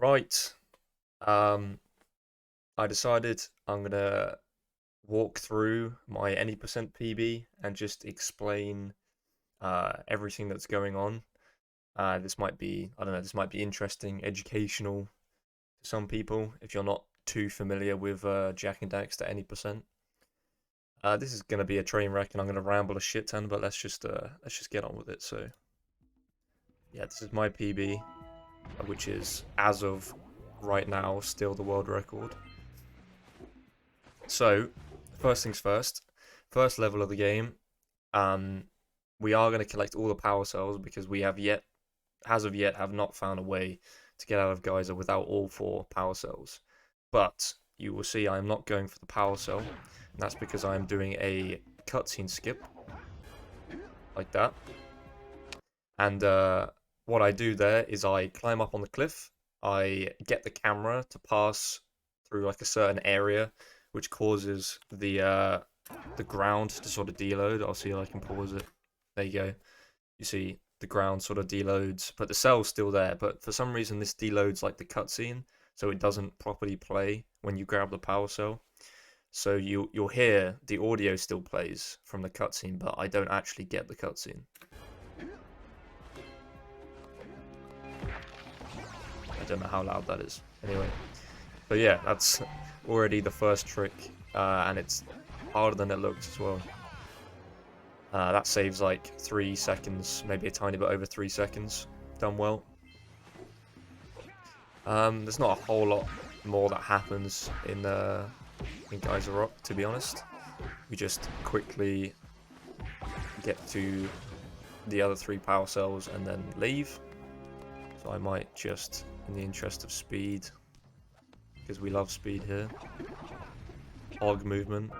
Right. Um, I decided I'm gonna walk through my any percent PB and just explain everything that's going on. This might be, I don't know, this might be interesting, educational to some people if you're not too familiar with Jak and Daxter Any Percent. This is gonna be a train wreck and I'm gonna ramble a shit ton, but let's just get on with it. So yeah, this is my PB, which is as of right now still the world record. So, first things first, first level of the game, um, we are going to collect all the power cells because we have yet, as of yet, have not found a way to get out of Geyser without all 4 power cells. But you will see I am not going for the power cell, and that's because I am doing a cutscene skip, like that. And what I do there is I climb up on the cliff, I get the camera to pass through like a certain area, which causes the ground to sort of deload. I'll see if I can pause it. There you go. You see the ground sort of deloads, but the cell's still there. But for some reason, this deloads like the cutscene, so it doesn't properly play when you grab the power cell. So you'll hear the audio still plays from the cutscene, but I don't actually get the cutscene. I don't know how loud that is. Anyway, but yeah, that's already the first trick, and it's harder than it looks as well. That saves like 3 seconds, maybe a tiny bit over 3 seconds. Done well. There's not a whole lot more that happens in Geyser Rock, to be honest. We just quickly get to the other 3 power cells and then leave. So I might just, in the interest of speed, because we love speed here, hog movement,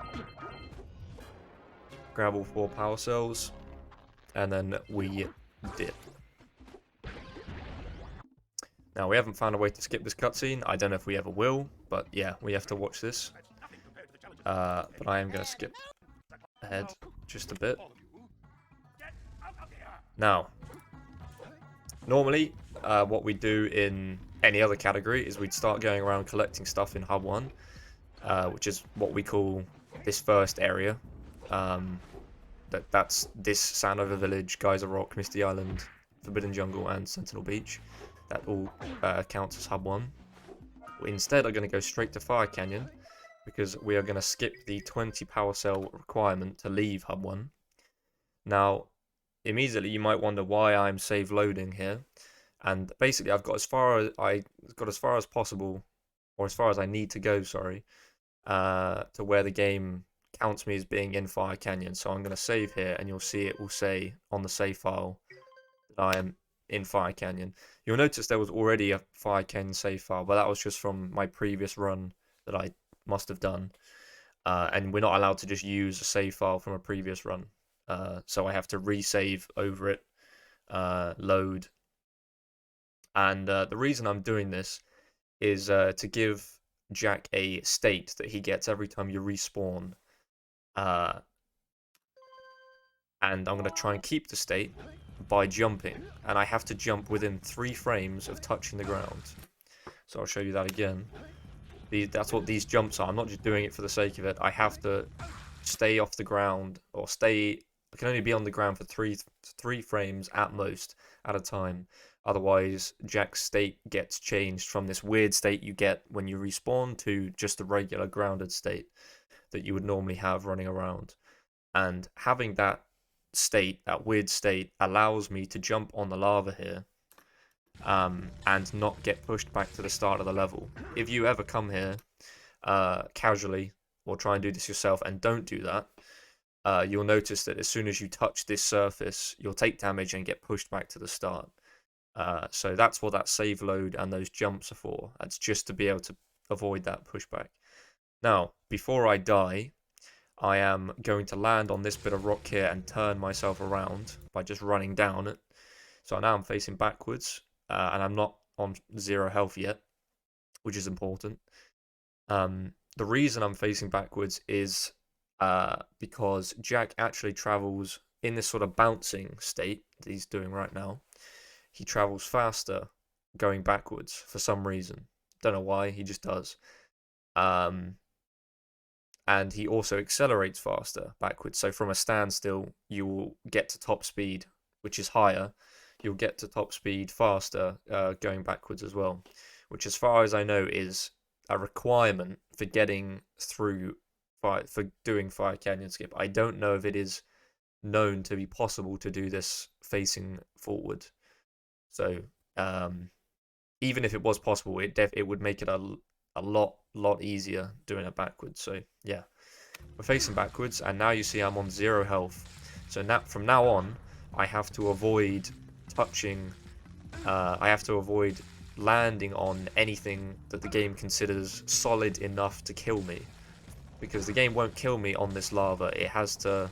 grab all 4 power cells, and then we dip. Now, we haven't found a way to skip this cutscene. I don't know if we ever will, but yeah, we have to watch this. But I am going to skip ahead just a bit. Now, normally, what we do in any other category is we'd start going around collecting stuff in Hub 1, which is what we call this first area. That's this Sandover Village, Geyser Rock, Misty Island, Forbidden Jungle, and Sentinel Beach. That all counts as Hub 1. We instead are going to go straight to Fire Canyon, because we are going to skip the 20 power cell requirement to leave Hub 1. Now, immediately you might wonder why I'm save loading here, and basically I've got as far as possible, or as far as I need to go, sorry, to where the game counts me as being in Fire Canyon. So I'm going to save here, and you'll see it will say on the save file that I am in Fire Canyon. You'll notice there was already a Fire Canyon save file, but that was just from my previous run that I must have done. And we're not allowed to just use a save file from a previous run. So I have to resave over it, load. And the reason I'm doing this is to give Jak a state that he gets every time you respawn. And I'm going to try and keep the state by jumping. And I have to jump within 3 frames of touching the ground. So I'll show you that again. That's what these jumps are. I'm not just doing it for the sake of it. I have to stay off the ground, or I can only be on the ground for three frames at most at a time. Otherwise, Jak's state gets changed from this weird state you get when you respawn to just the regular grounded state that you would normally have running around. And having that state, that weird state, allows me to jump on the lava here, and not get pushed back to the start of the level. If you ever come here casually, or try and do this yourself and don't do that, you'll notice that as soon as you touch this surface, you'll take damage and get pushed back to the start. So that's what that save load and those jumps are for. That's just to be able to avoid that pushback. Now, before I die, I am going to land on this bit of rock here and turn myself around by just running down it. So now I'm facing backwards, and I'm not on 0 health yet, which is important. The reason I'm facing backwards is because Jak actually travels in this sort of bouncing state that he's doing right now. He travels faster going backwards for some reason. Don't know why, he just does. And he also accelerates faster backwards. So from a standstill, you will get to top speed, which is higher. You'll get to top speed faster going backwards as well, which, as far as I know, is a requirement for getting through for doing Fire Canyon Skip. I don't know if it is known to be possible to do this facing forward. So even if it was possible, it would make it a lot easier doing it backwards. So yeah, we're facing backwards, and now you see I'm on 0 health. So now from now on, I have to avoid touching. I have to avoid landing on anything that the game considers solid enough to kill me, because the game won't kill me on this lava. It has to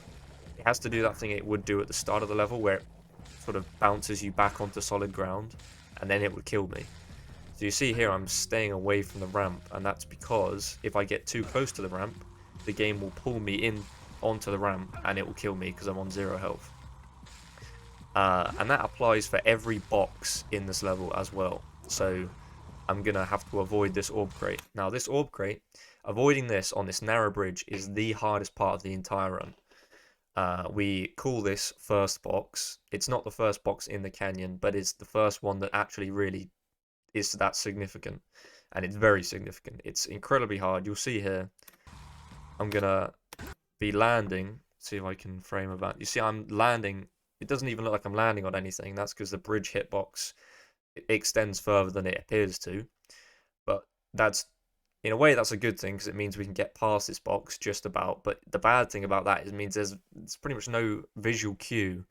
do that thing it would do at the start of the level, where it sort of bounces you back onto solid ground, and then it would kill me. So you see here, I'm staying away from the ramp, and that's because if I get too close to the ramp, the game will pull me in onto the ramp, and it will kill me because I'm on 0 health. And that applies for every box in this level as well. So I'm going to have to avoid this orb crate. Now, this orb crate, avoiding this on this narrow bridge is the hardest part of the entire run. We call this first box. It's not the first box in the canyon, but it's the first one that actually really is that significant. And it's very significant. It's incredibly hard. You'll see here, I'm going to be landing. See if I can frame about. You see, I'm landing. It doesn't even look like I'm landing on anything. That's because the bridge hitbox extends further than it appears to. But that's, in a way, that's a good thing, because it means we can get past this box just about. But the bad thing about that is it means there's pretty much no visual cue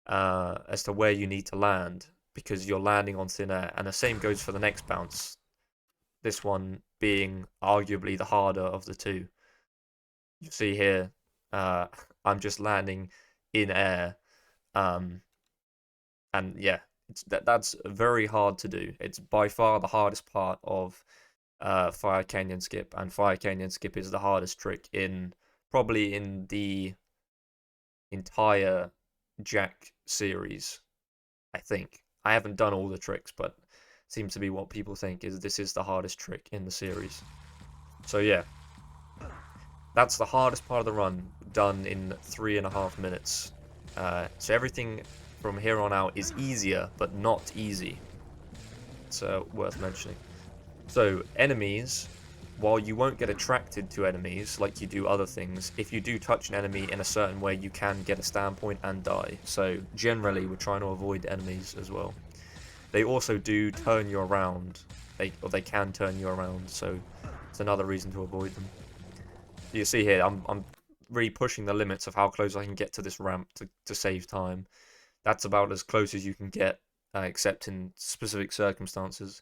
as to where you need to land, because you're landing on thin air. And the same goes for the next bounce. This one being arguably the harder of the two. You see here, I'm just landing in air. And yeah, that's very hard to do. It's by far the hardest part of Fire Canyon Skip, and Fire Canyon Skip is the hardest trick probably in the entire Jak series, I think. I haven't done all the tricks, but seems to be what people think is this is the hardest trick in the series. So yeah, that's the hardest part of the run, done in 3.5 minutes. So everything from here on out is easier, but not easy. It's worth mentioning. So enemies, while you won't get attracted to enemies like you do other things, if you do touch an enemy in a certain way, you can get a standpoint and die. So generally, we're trying to avoid enemies as well. They also do turn you around. They can turn you around, so it's another reason to avoid them. You see here, I'm really pushing the limits of how close I can get to this ramp to save time. That's about as close as you can get, except in specific circumstances,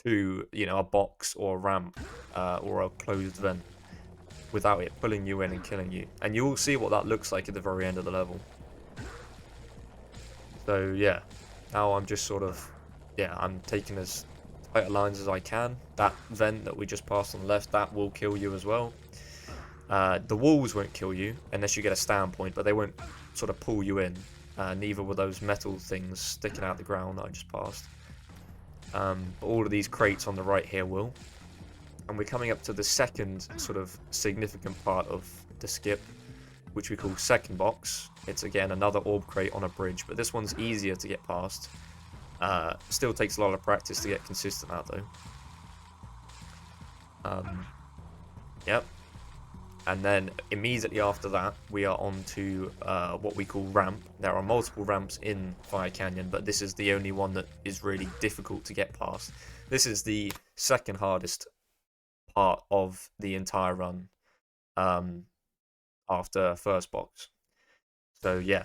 to, you know, a box or a ramp or a closed vent, without it pulling you in and killing you. And you will see what that looks like at the very end of the level. So yeah, now I'm just sort of, yeah, I'm taking as tight lines as I can. That vent that we just passed on the left, that will kill you as well. The walls won't kill you unless you get a standpoint, but they won't sort of pull you in. Neither will those metal things sticking out the ground that I just passed. But all of these crates on the right here will. And we're coming up to the second sort of significant part of the skip, which we call second box. It's again another orb crate on a bridge, but this one's easier to get past. Still takes a lot of practice to get consistent at, though. Yep. And then immediately after that, we are on to what we call ramp. There are multiple ramps in Fire Canyon, but this is the only one that is really difficult to get past. This is the second hardest part of the entire run, after first box. So yeah,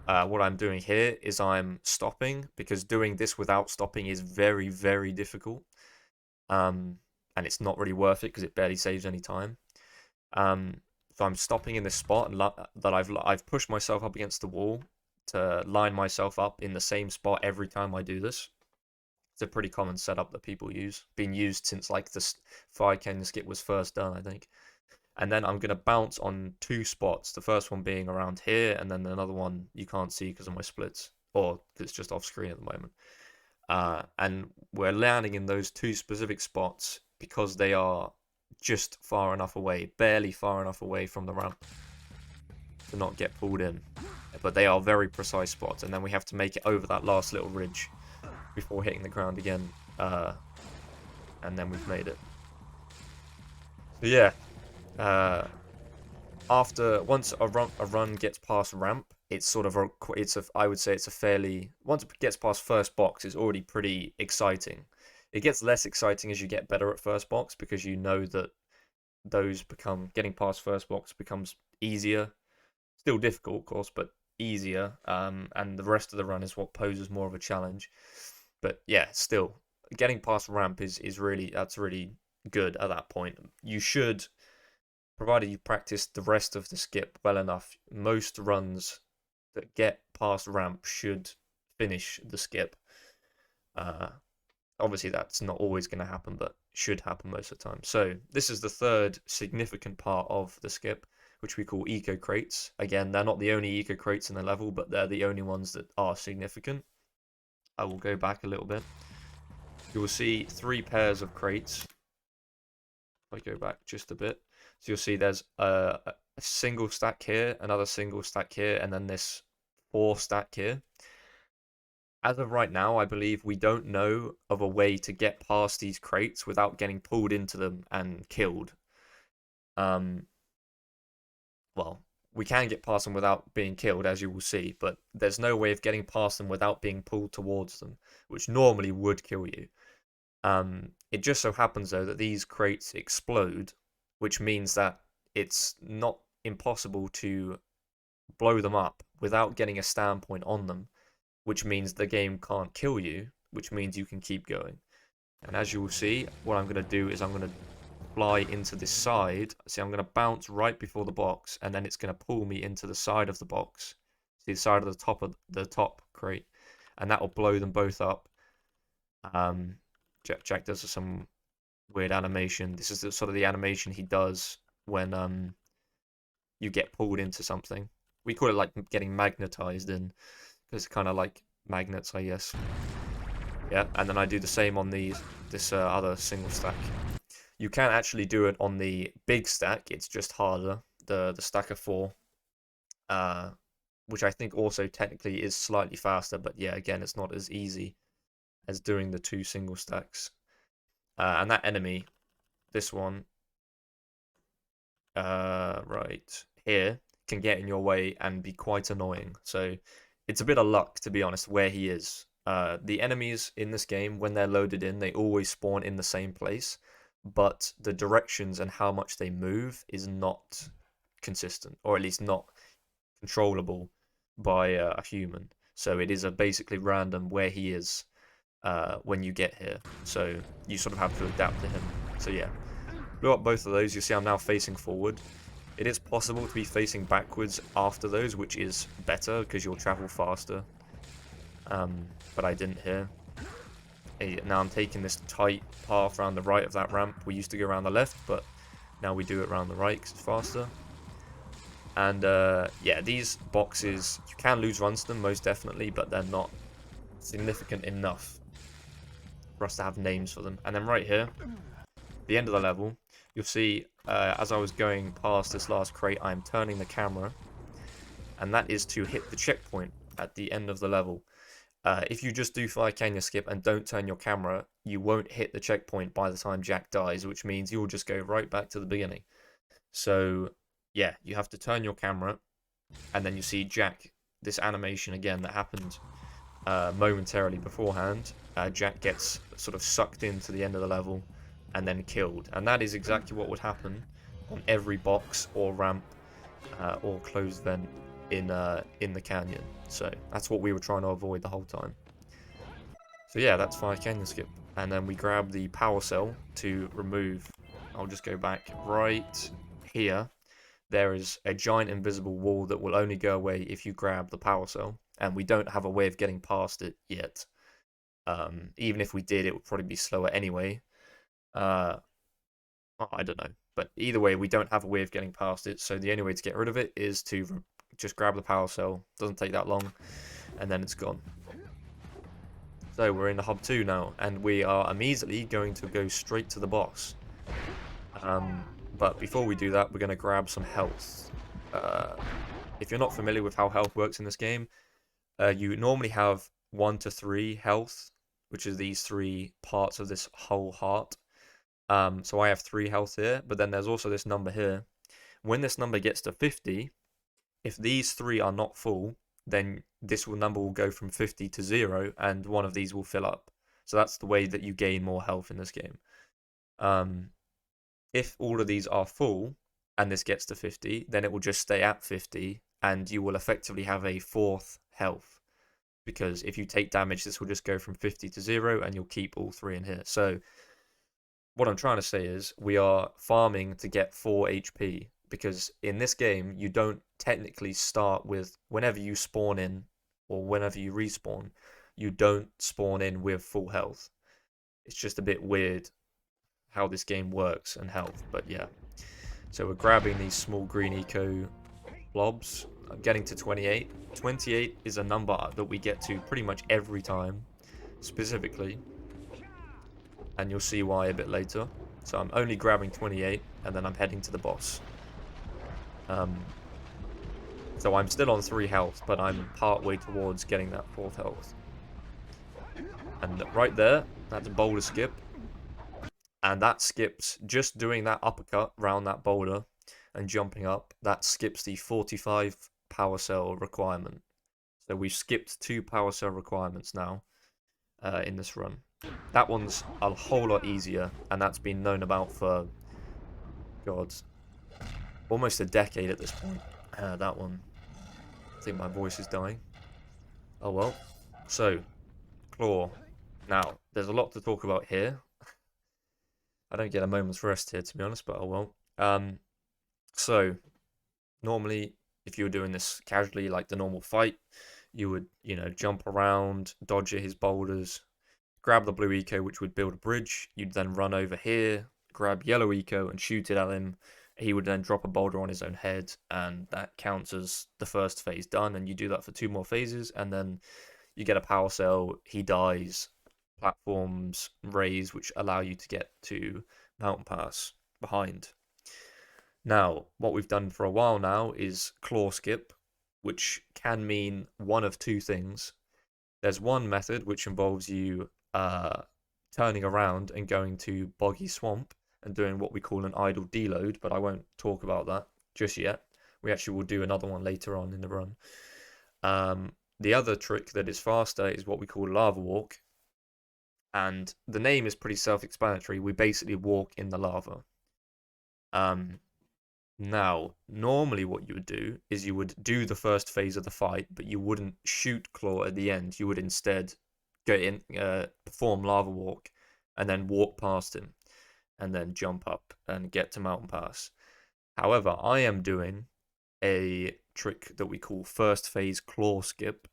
what I'm doing here is I'm stopping, because doing this without stopping is very, very difficult. And it's not really worth it because it barely saves any time. So I'm stopping in this spot, and that I've pushed myself up against the wall to line myself up in the same spot every time I do this. It's a pretty common setup that people use, been used since like the Fire Canyon Skip was first done, I think. And then I'm going to bounce on 2 spots, the first one being around here, and then another one you can't see because of my splits. or it's just off screen at the moment. And we're landing in those two specific spots because they are just far enough away, barely far enough away from the ramp to not get pulled in. But they are very precise spots, and then we have to make it over that last little ridge before hitting the ground again, and then we've made it. So yeah, once a run gets past ramp, it's sort of I would say it's a fairly, once it gets past first box, it's already pretty exciting. It gets less exciting as you get better at first box, because you know that getting past first box becomes easier. Still difficult, of course, but easier. And the rest of the run is what poses more of a challenge. But yeah, still getting past ramp is really good at that point. You should, provided you practice the rest of the skip well enough, most runs that get past ramp should finish the skip. Obviously, that's not always going to happen, but should happen most of the time. So this is the third significant part of the skip, which we call eco crates. Again, they're not the only eco crates in the level, but they're the only ones that are significant. I will go back a little bit. You will see 3 pairs of crates. If I go back just a bit, so you'll see there's a single stack here, another single stack here, and then this 4 stack here. As of right now, I believe we don't know of a way to get past these crates without getting pulled into them and killed. Well, we can get past them without being killed, as you will see, but there's no way of getting past them without being pulled towards them, which normally would kill you. It just so happens, though, that these crates explode, which means that it's not impossible to blow them up without getting a standpoint on them, which means the game can't kill you, which means you can keep going. And as you will see, what I'm going to do is I'm going to fly into this side. See, I'm going to bounce right before the box, and then it's going to pull me into the side of the box. See, the side of the top crate, and that will blow them both up. Jak does some weird animation. This is sort of the animation he does when you get pulled into something. We call it like getting magnetized in, because it's kind of like magnets, I guess. Yeah, and then I do the same on this other single stack. You can actually do it on the big stack. It's just harder. The stack of 4, which I think also technically is slightly faster. But yeah, again, it's not as easy as doing the 2 single stacks. And that enemy, this one, right here, can get in your way and be quite annoying. So it's a bit of luck, to be honest, where he is. The enemies in this game, when they're loaded in, they always spawn in the same place, but the directions and how much they move is not consistent, or at least not controllable by a human. So it is basically random where he is when you get here. So you sort of have to adapt to him. So yeah, blew up both of those. You see I'm now facing forward. It is possible to be facing backwards after those, which is better because you'll travel faster. But I didn't here. Now I'm taking this tight path around the right of that ramp. We used to go around the left, but now we do it around the right because it's faster. And yeah, these boxes, you can lose runs to them, most definitely, but they're not significant enough for us to have names for them. And then right here, the end of the level, you'll see as I was going past this last crate, I'm turning the camera, and that is to hit the checkpoint at the end of the level. If you just do Fire Canyon skip and don't turn your camera, you won't hit the checkpoint by the time Jak dies, which means you'll just go right back to the beginning. So yeah, you have to turn your camera, and then you see Jak, this animation again that happened momentarily beforehand. Jak gets sort of sucked into the end of the level and then killed, and that is exactly what would happen on every box or ramp or closed vent in the canyon. So that's what we were trying to avoid the whole time. So yeah, that's Fire Canyon skip, and then we grab the power cell to remove. I'll just go back right here. There is a giant invisible wall that will only go away if you grab the power cell, and we don't have a way of getting past it yet. Even if we did, it would probably be slower anyway. I don't know, but either way, we don't have a way of getting past it, so the only way to get rid of it is to just grab the power cell. Doesn't take that long, and then it's gone. So we're in the hub 2 now, and we are immediately going to go straight to the boss. But before we do that, we're going to grab some health. If you're not familiar with how health works in this game, you normally have 1 to 3 health, which is these 3 parts of this whole heart. So I have 3 health here, but then there's also this number here. When this number gets to 50, if these 3 are not full, then this number will go from 50 to 0, and one of these will fill up. So that's the way that you gain more health in this game. If all of these are full, and this gets to 50, then it will just stay at 50, and you will effectively have a 4th health. Because if you take damage, this will just go from 50 to 0, and you'll keep all 3 in here. So what I'm trying to say is, we are farming to get 4 HP. Because in this game, you don't technically start with, whenever you spawn in, or whenever you respawn, you don't spawn in with full health. It's just a bit weird how this game works and health, but yeah. So we're grabbing these small green eco blobs. I'm getting to 28. 28 is a number that we get to pretty much every time, specifically. And you'll see why a bit later. So I'm only grabbing 28, and then I'm heading to the boss. So I'm still on 3 health, but I'm part way towards getting that 4th health. And right there, that's a boulder skip. And that skips, just doing that uppercut round that boulder and jumping up, that skips the 45 power cell requirement. So we've skipped 2 power cell requirements now in this run. That one's a whole lot easier, and that's been known about for, God, almost a decade at this point. That one. I think my voice is dying. Oh well. So, Klaww. Now, there's a lot to talk about here. I don't get a moment's rest here, to be honest, but oh well. So, normally, if you were doing this casually, like the normal fight, you would, jump around, dodge his boulders, grab the blue eco, which would build a bridge. You'd then run over here, grab yellow eco, and shoot it at him. He would then drop a boulder on his own head, and that counts as the first phase done. And you do that for 2 more phases, and then you get a power cell. He dies. Platforms raise, which allow you to get to Mountain Pass behind. Now, what we've done for a while now is Klaww skip, which can mean one of 2 things. There's one method which involves you turning around and going to Boggy Swamp and doing what we call an idle deload, but I won't talk about that just yet. We actually will do another one later on in the run. The other trick that is faster is what we call lava walk, and the name is pretty self-explanatory. We basically walk in the lava. Now, normally what you would do is you would do the first phase of the fight, but you wouldn't shoot Klaww at the end. You would instead go in, perform lava walk, and then walk past him, and then jump up and get to Mountain Pass. However, I am doing a trick that we call first phase Klaww skip,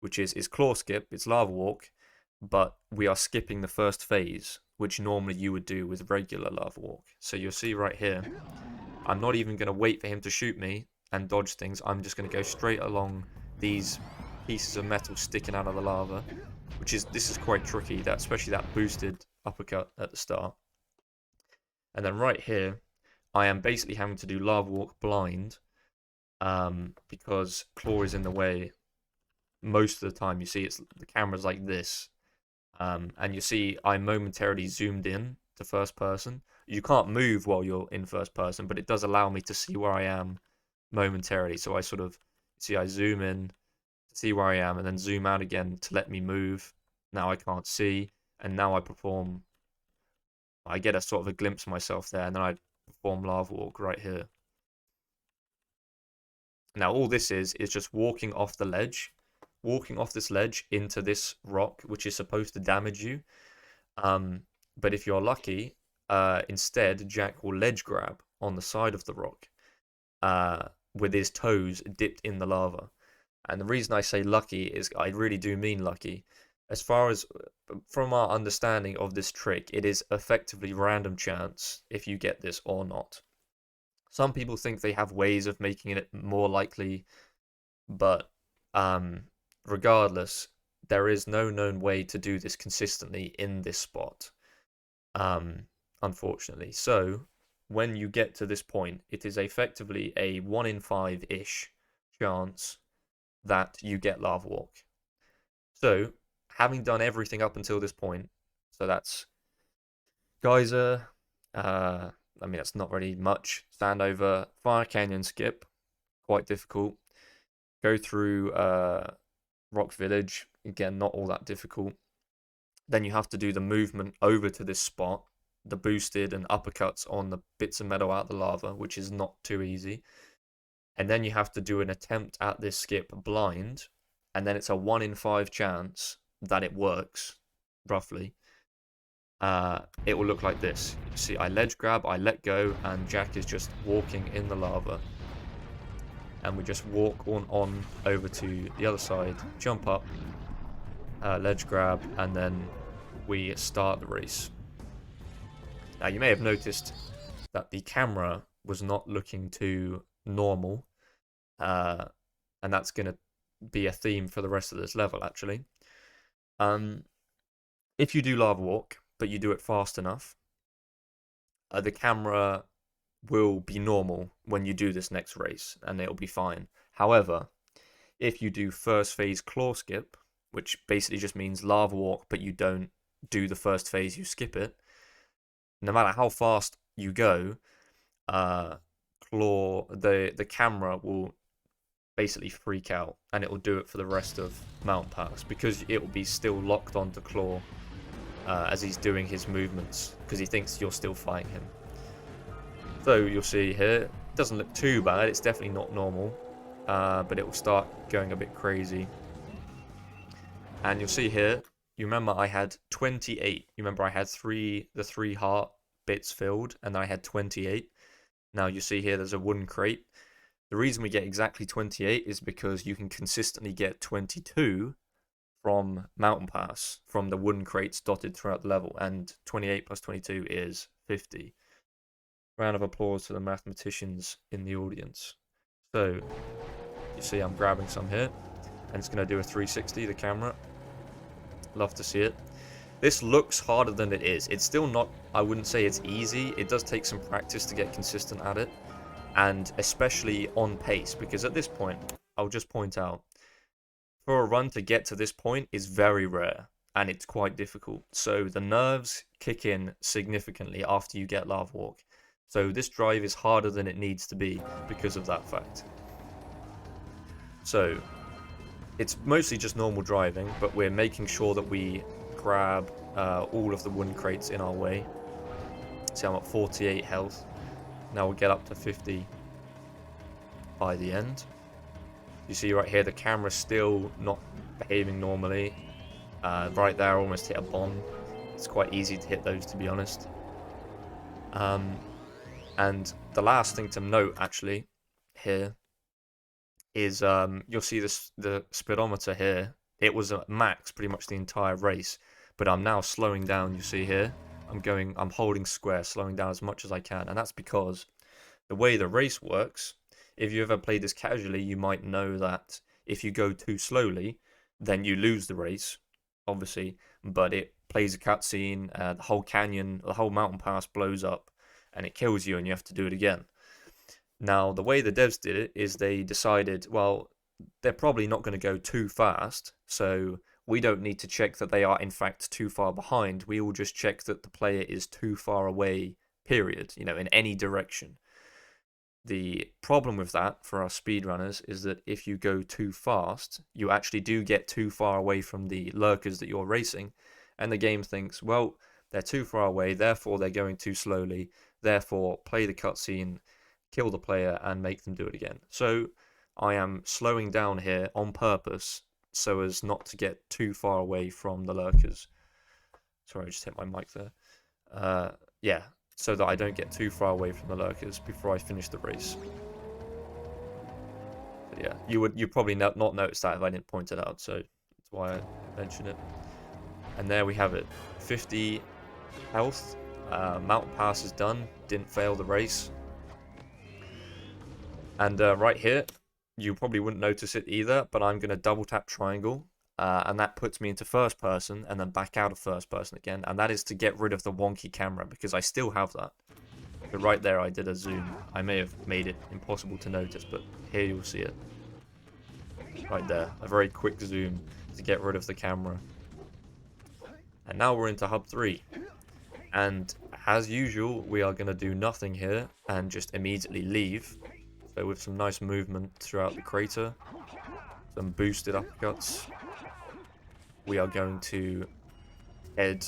which is Klaww skip, it's lava walk, but we are skipping the first phase, which normally you would do with regular lava walk. So you'll see right here, I'm not even going to wait for him to shoot me and dodge things. I'm just going to go straight along these pieces of metal sticking out of the lava, this is quite tricky, especially that boosted uppercut at the start. And then right here, I am basically having to do lava walk blind, because Klaww is in the way most of the time. You see, the camera's like this, and you see I momentarily zoomed in to first person. You can't move while you're in first person, but it does allow me to see where I am momentarily. So I sort of see, I zoom in to see where I am, and then zoom out again to let me move. Now I can't see, and now I get a sort of a glimpse of myself there, and then I perform lava walk right here. Now all this is just walking off the ledge, walking off this ledge into this rock, which is supposed to damage you. But if you're lucky, instead Jak will ledge grab on the side of the rock with his toes dipped in the lava. And the reason I say lucky is I really do mean lucky. As far as from our understanding of this trick, it is effectively random chance if you get this or not. Some people think they have ways of making it more likely, but regardless, there is no known way to do this consistently in this spot, unfortunately. So when you get to this point, it is effectively a 1 in 5-ish chance that you get Lava Walk. So, having done everything up until this point, so that's Geyser, I mean, that's not really much. Standover, Fire Canyon skip, quite difficult. Go through Rock Village, again, not all that difficult. Then you have to do the movement over to this spot, the boosted and uppercuts on the bits of metal out of the lava, which is not too easy. And then you have to do an attempt at this skip blind, and then it's a 1 in 5 chance that it works, roughly. It will look like this. You see, I ledge grab, I let go, and Jak is just walking in the lava. And we just walk on over to the other side, jump up, ledge grab, and then we start the race. Now, you may have noticed that the camera was not looking too normal, and that's going to be a theme for the rest of this level, actually. If you do Lava Walk, but you do it fast enough, the camera will be normal when you do this next race, and it'll be fine. However, if you do first phase Klaww skip, which basically just means Lava Walk, but you don't do the first phase, you skip it, no matter how fast you go, Klaww, the camera will basically freak out, and it will do it for the rest of Mountain Pass, because it will be still locked onto Klaww as he's doing his movements, because he thinks you're still fighting him. So you'll see here, it doesn't look too bad, it's definitely not normal, but it will start going a bit crazy. And you'll see here, you remember I had 28, you remember I had the 3 heart bits filled, and then I had 28. Now you see here there's a wooden crate. The reason we get exactly 28 is because you can consistently get 22 from Mountain Pass, from the wooden crates dotted throughout the level, and 28 plus 22 is 50. Round of applause to the mathematicians in the audience. So, you see I'm grabbing some here, and it's going to do a 360, the camera. Love to see it. This looks harder than it is. It's still not, I wouldn't say it's easy. It does take some practice to get consistent at it, and especially on pace, because at this point, I'll just point out, for a run to get to this point is very rare, and it's quite difficult. So the nerves kick in significantly after you get Lava Walk. So this drive is harder than it needs to be because of that fact. So it's mostly just normal driving, but we're making sure that we grab all of the wooden crates in our way. See, I'm at 48 health. Now we'll get up to 50 by the end. You see right here, the camera's still not behaving normally. Right there, I almost hit a bomb. It's quite easy to hit those, to be honest. And the last thing to note, actually, here, is you'll see the speedometer here. It was at max pretty much the entire race, but I'm now slowing down. You see here, I'm holding square, slowing down as much as I can, and that's because the way the race works, if you ever played this casually, you might know that if you go too slowly, then you lose the race, obviously, but it plays a cutscene, the whole canyon, the whole mountain pass blows up, and it kills you, and you have to do it again. Now, the way the devs did it is they decided, well, they're probably not going to go too fast, so we don't need to check that they are, in fact, too far behind. We will just check that the player is too far away, period, in any direction. The problem with that for our speedrunners is that if you go too fast, you actually do get too far away from the lurkers that you're racing, and the game thinks, well, they're too far away, therefore they're going too slowly, therefore play the cutscene, kill the player, and make them do it again. So I am slowing down here on purpose so as not to get too far away from the lurkers. Sorry, I just hit my mic there. Yeah, so that I don't get too far away from the lurkers before I finish the race. But yeah, you probably not notice that if I didn't point it out, so that's why I mention it. And there we have it, 50 health. Mountain Pass is done, didn't fail the race. And right here, you probably wouldn't notice it either, but I'm going to double tap triangle, and that puts me into first person and then back out of first person again, and that is to get rid of the wonky camera because I still have that. So right there I did a zoom. I may have made it impossible to notice, but here you'll see it. Right there, a very quick zoom to get rid of the camera. And now we're into hub 3. And as usual, we are going to do nothing here and just immediately leave. So with some nice movement throughout the crater, some boosted uppercuts, we are going to head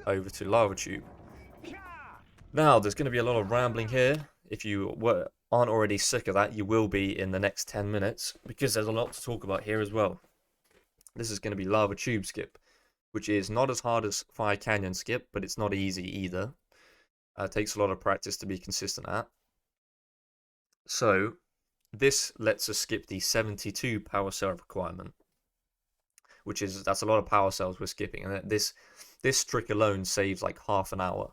over to Lava Tube. Now, there's going to be a lot of rambling here. If you aren't already sick of that, you will be in the next 10 minutes, because there's a lot to talk about here as well. This is going to be Lava Tube Skip, which is not as hard as Fire Canyon Skip, but it's not easy either. It takes a lot of practice to be consistent at. So, this lets us skip the 72 power cell requirement, that's a lot of power cells we're skipping, and this trick alone saves like half an hour.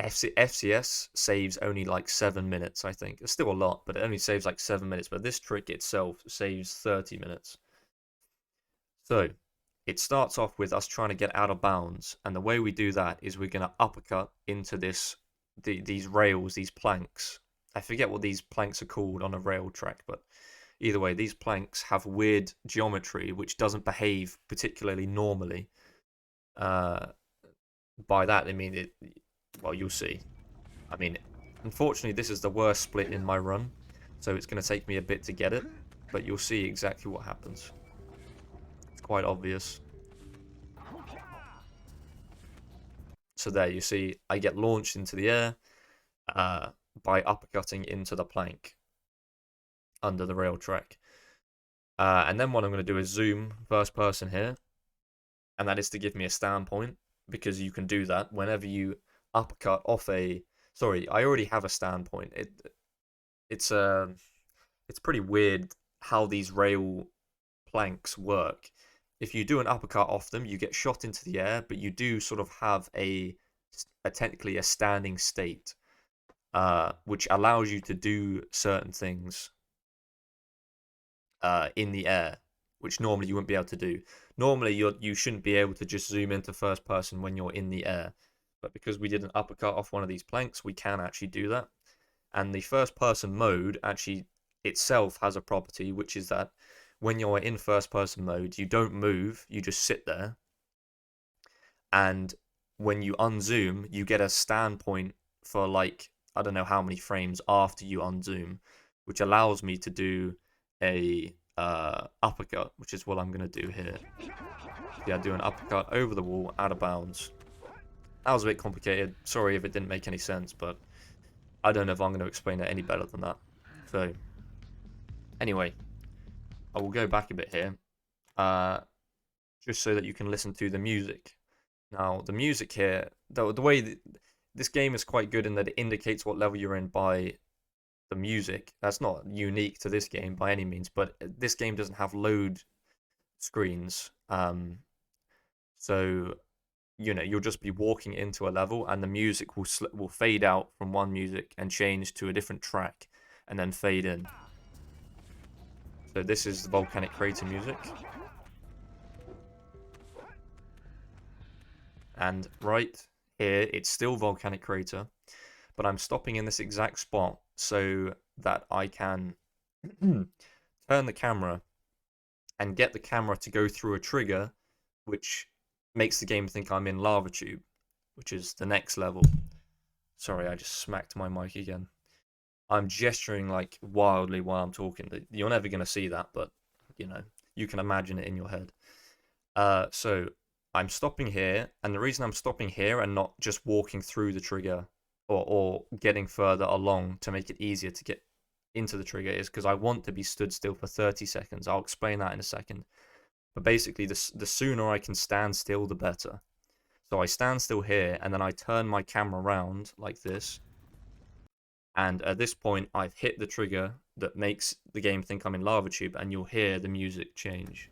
FCS saves only like 7 minutes, I think. It's still a lot, but it only saves like 7 minutes. But this trick itself saves 30 minutes. So, it starts off with us trying to get out of bounds, and the way we do that is we're going to uppercut into these rails, these planks. I forget what these planks are called on a rail track, but either way, these planks have weird geometry which doesn't behave particularly normally. By that, I mean well, you'll see. I mean, unfortunately, this is the worst split in my run, so it's going to take me a bit to get it, but you'll see exactly what happens. It's quite obvious. So there, you see, I get launched into the air by uppercutting into the plank under the rail track. And then what I'm going to do is zoom first person here, and that is to give me a standpoint, because you can do that whenever you uppercut off a... Sorry, I already have a standpoint. It's pretty weird how these rail planks work. If you do an uppercut off them, you get shot into the air, but you do sort of have technically a standing state, which allows you to do certain things in the air, which normally you wouldn't be able to do. Normally, you shouldn't be able to just zoom into first person when you're in the air. But because we did an uppercut off one of these planks, we can actually do that. And the first person mode actually itself has a property, which is that when you're in first person mode, you don't move, you just sit there. And when you unzoom, you get a standpoint for like, I don't know how many frames after you unzoom, which allows me to do a uppercut, which is what I'm going to do here. Yeah, do an uppercut over the wall, out of bounds. That was a bit complicated. Sorry if it didn't make any sense, but I don't know if I'm going to explain it any better than that. So, anyway, I will go back a bit here, just so that you can listen to the music. Now, the music here, the way this game is quite good in that it indicates what level you're in by the music. That's not unique to this game by any means, but this game doesn't have load screens. So, you know, you'll just be walking into a level and the music will fade out from one music and change to a different track and then fade in. So this is the volcanic crater music. And right here, it's still volcanic crater, but I'm stopping in this exact spot so that I can turn the camera and get the camera to go through a trigger, which makes the game think I'm in Lava Tube, which is the next level. Sorry, I just smacked my mic again. I'm gesturing like wildly while I'm talking. You're never going to see that, but you know, you can imagine it in your head. So I'm stopping here, and the reason I'm stopping here and not just walking through the trigger or getting further along to make it easier to get into the trigger is because I want to be stood still for 30 seconds. I'll explain that in a second. But basically, the sooner I can stand still, the better. So I stand still here, and then I turn my camera around like this. And at this point, I've hit the trigger that makes the game think I'm in Lava Tube, and you'll hear the music change.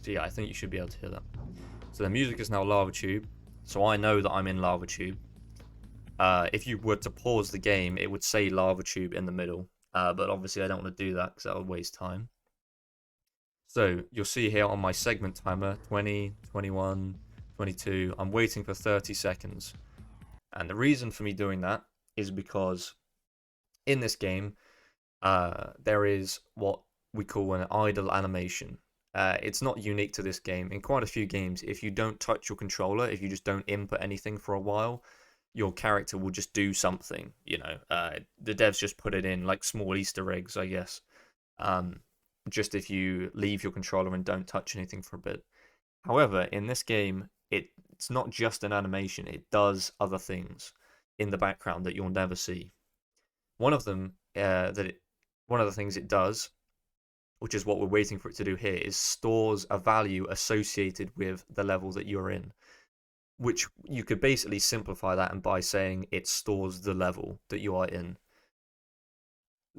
So yeah, I think you should be able to hear that. So the music is now Lava Tube, so I know that I'm in Lava Tube. If you were to pause the game, it would say Lava Tube in the middle, but obviously I don't want to do that because that would waste time. So you'll see here on my segment timer, 20, 21, 22, I'm waiting for 30 seconds. And the reason for me doing that is because in this game, there is what we call an idle animation. It's not unique to this game. In quite a few games, if you don't touch your controller, if you just don't input anything for a while, your character will just do something, you know. The devs just put it in like small Easter eggs, I guess. Just if you leave your controller and don't touch anything for a bit. However, in this game, it's not just an animation. It does other things in the background that you'll never see. One of them, one of the things it does, which is what we're waiting for it to do here, is stores a value associated with the level that you're in. Which you could basically simplify that and by saying it stores the level that you are in.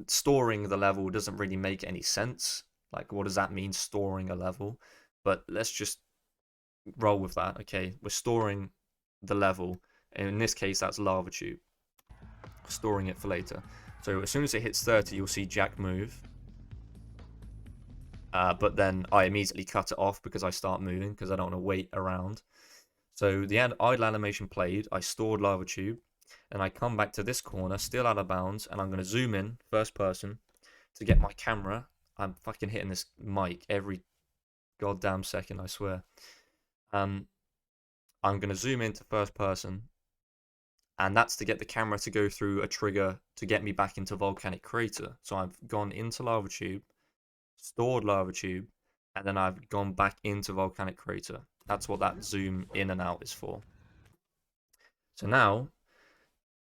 Storing the level doesn't really make any sense. Like, what does that mean, storing a level? But let's just roll with that. Okay, we're storing the level, and in this case, that's Lava Tube. Storing it for later. So as soon as it hits 30, you'll see Jak move. But then I immediately cut it off because I start moving because I don't want to wait around. So the idle animation played, I stored Lava Tube, and I come back to this corner, still out of bounds, and I'm going to zoom in, first person, to get my camera. I'm fucking hitting this mic every goddamn second, I swear. I'm going to zoom into first person, and that's to get the camera to go through a trigger to get me back into Volcanic Crater. So I've gone into Lava Tube, stored Lava Tube, and then I've gone back into Volcanic Crater. That's what that zoom in and out is for. So now,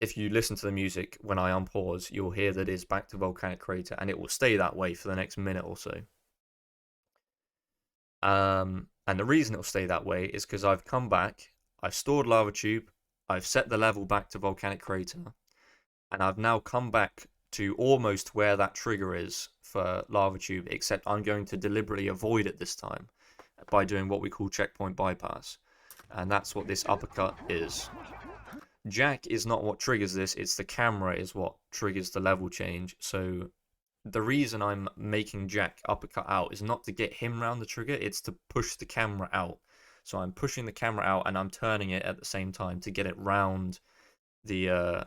if you listen to the music when I unpause, you'll hear that it's back to Volcanic Crater, and it will stay that way for the next minute or so. And the reason it'll stay that way is because I've come back, I've stored Lava Tube, I've set the level back to Volcanic Crater, and I've now come back to almost where that trigger is for Lava Tube, except I'm going to deliberately avoid it this time by doing what we call checkpoint bypass. And that's what this uppercut is. Jak is not what triggers this, it's the camera is what triggers the level change. So the reason I'm making Jak uppercut out is not to get him round the trigger, it's to push the camera out. So I'm pushing the camera out and I'm turning it at the same time to get it round the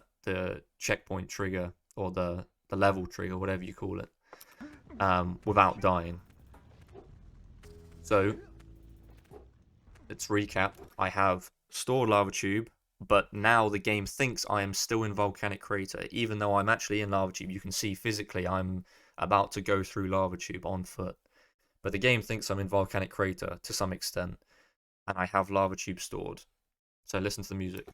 checkpoint trigger or the level trigger, whatever you call it, without dying. So let's recap. I have stored Lava Tube, but now the game thinks I am still in Volcanic Crater, even though I'm actually in Lava Tube. You can see physically I'm about to go through Lava Tube on foot, but the game thinks I'm in Volcanic Crater to some extent, and I have Lava Tube stored. So listen to the music.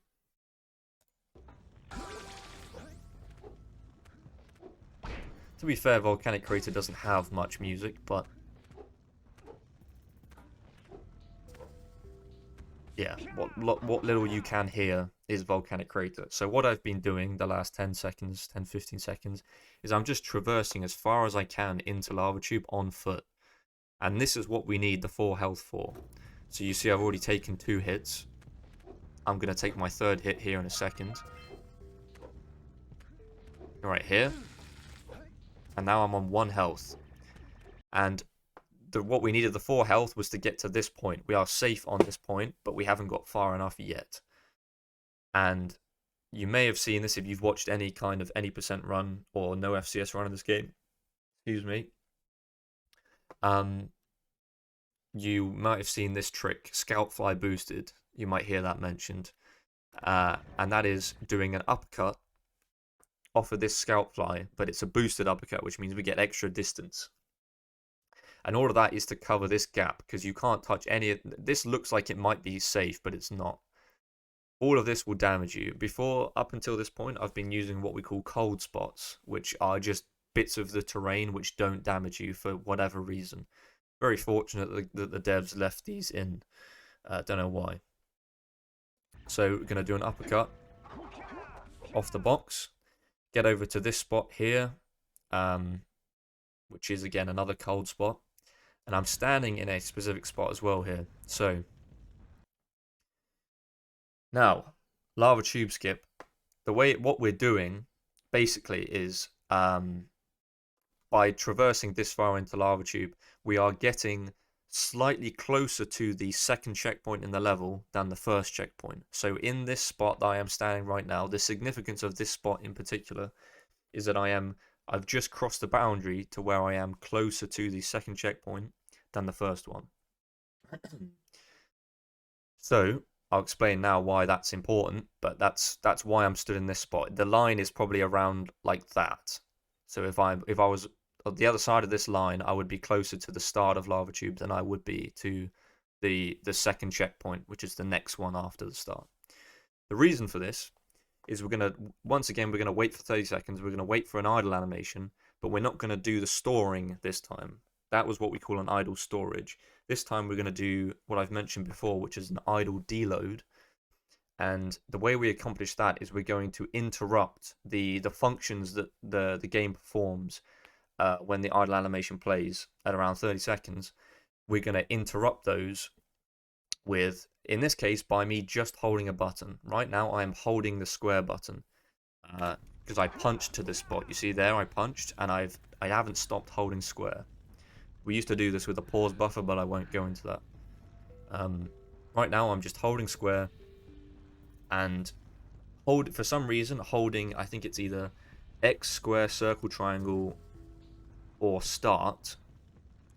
To be fair, Volcanic Crater doesn't have much music, but yeah, what little you can hear is Volcanic Crater. So what I've been doing the last 10 seconds, 10-15 seconds, is I'm just traversing as far as I can into Lava Tube on foot. And this is what we need the 4 health for. So you see I've already taken 2 hits. I'm going to take my 3rd hit here in a second. Right here. And now I'm on 1 health. And what we needed the 4 health was to get to this point. We are safe on this point, but we haven't got far enough yet. And you may have seen this if you've watched any kind of any percent run or no FCS run in this game. Excuse me. You might have seen this trick, Scoutfly Boosted. You might hear that mentioned. And that is doing an uppercut off of this Scoutfly, but it's a boosted uppercut, which means we get extra distance. And all of that is to cover this gap, because you can't touch any of this. Looks like it might be safe, but it's not. All of this will damage you. Up until this point, I've been using what we call cold spots, which are just bits of the terrain which don't damage you for whatever reason. Very fortunate that the devs left these in. Don't know why. So we're going to do an uppercut off the box. Get over to this spot here, which is again another cold spot. And I'm standing in a specific spot as well here. So Now, lava tube skip. What we're doing basically is by traversing this far into lava tube, we are getting slightly closer to the second checkpoint in the level than the first checkpoint. So in this spot that I am standing right now, the significance of this spot in particular is that I've just crossed the boundary to where I am closer to the second checkpoint than the first one. So I'll explain now why that's important, but that's why I'm stood in this spot. The line is probably around like that. So if I was on the other side of this line, I would be closer to the start of lava tube than I would be to the second checkpoint, which is the next one after the start. The reason for this is we're gonna wait for 30 seconds. We're gonna wait for an idle animation, but we're not gonna do the storing this time. That was what we call an idle storage. This time we're gonna do what I've mentioned before, which is an idle deload. And the way we accomplish that is we're going to interrupt the functions that the game performs when the idle animation plays at around 30 seconds. We're going to interrupt those with, in this case, by me just holding a button. Right now I am holding the square button because I punched to this spot. You see there, I punched, and I haven't stopped holding square. We used to do this with a pause buffer, but I won't go into that. Right now I'm just holding square, and for some reason holding, I think it's either X, square, circle, triangle, or start,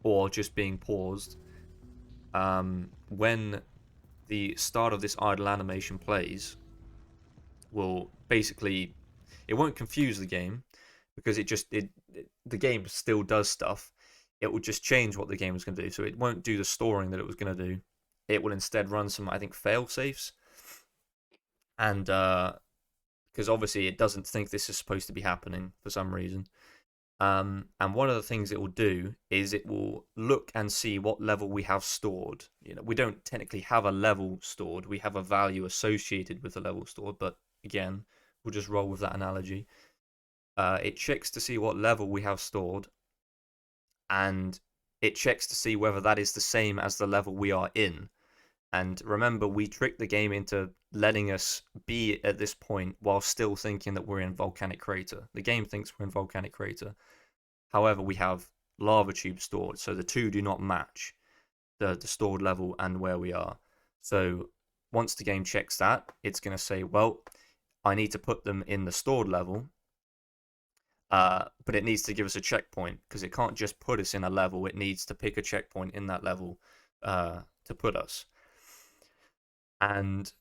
or just being paused. When the start of this idle animation plays, will basically, it won't confuse the game because the game still does stuff. It will just change what the game is going to do. So it won't do the storing that it was going to do. It will instead run some, I think, fail safes. And because obviously it doesn't think this is supposed to be happening for some reason. And one of the things it will do is it will look and see what level we have stored. You know, we don't technically have a level stored. We have a value associated with the level stored. But again, we'll just roll with that analogy. It checks to see what level we have stored, and it checks to see whether that is the same as the level we are in. And remember, we tricked the game into letting us be at this point while still thinking that we're in Volcanic Crater. The game thinks we're in Volcanic Crater. However, we have lava tube stored, so the two do not match, the stored level and where we are. So once the game checks that, it's going to say, well, I need to put them in the stored level, but it needs to give us a checkpoint, because it can't just put us in a level. It needs to pick a checkpoint in that level to put us. And